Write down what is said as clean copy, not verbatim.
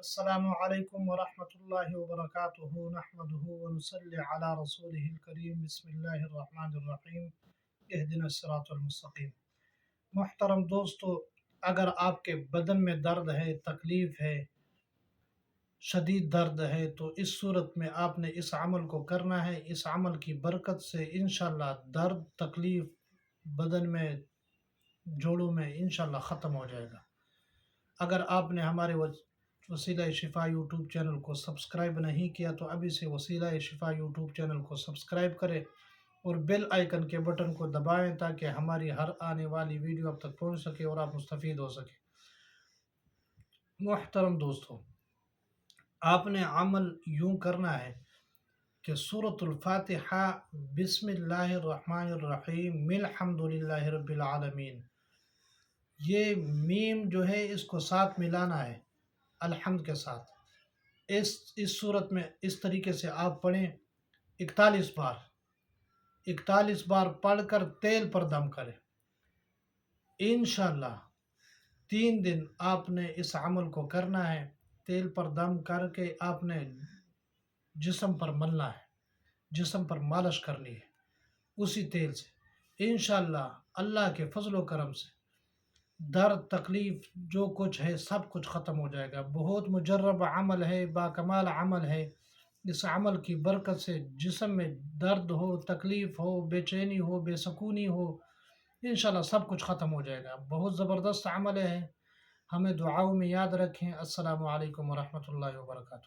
السلام علیکم ورحمۃ اللہ وبرکاتہ نحمدہ ونصلی علی رسولہ الکریم بسم اللہ الرحمن الرحیم اہدنا الصراط المستقیم۔ محترم دوستو، اگر آپ کے بدن میں درد ہے، تکلیف ہے، شدید درد ہے، تو اس صورت میں آپ نے اس عمل کو کرنا ہے۔ اس عمل کی برکت سے انشاءاللہ درد، تکلیف بدن میں، جوڑوں میں انشاءاللہ ختم ہو جائے گا۔ اگر آپ نے ہمارے وسیلہ شفا یوٹیوب چینل کو سبسکرائب نہیں کیا تو ابھی سے وسیلہ شفا یوٹیوب چینل کو سبسکرائب کریں اور بیل آئیکن کے بٹن کو دبائیں تاکہ ہماری ہر آنے والی ویڈیو آپ تک پہنچ سکے اور آپ مستفید ہو سکیں۔ محترم دوستو، آپ نے عمل یوں کرنا ہے کہ سورۃ الفاتحہ بسم اللہ الرحمن الرحیم الحمد للہ رب العالمین، یہ میم جو ہے اس کو ساتھ ملانا ہے الحمد کے ساتھ۔ اس صورت میں اس طریقے سے آپ پڑھیں 41 بار پڑھ کر تیل پر دم کریں۔ انشاءاللہ 3 دن آپ نے اس عمل کو کرنا ہے۔ تیل پر دم کر کے آپ نے جسم پر ملنا ہے، جسم پر مالش کرنی ہے اسی تیل سے۔ انشاءاللہ اللہ کے فضل و کرم سے درد، تکلیف جو کچھ ہے سب کچھ ختم ہو جائے گا۔ بہت مجرب عمل ہے، باکمال عمل ہے۔ اس عمل کی برکت سے جسم میں درد ہو، تکلیف ہو، بے چینی ہو، بے سکونی ہو، انشاءاللہ سب کچھ ختم ہو جائے گا۔ بہت زبردست عمل ہے، ہمیں دعاؤں میں یاد رکھیں۔ السلام علیکم ورحمۃ اللہ وبرکاتہ۔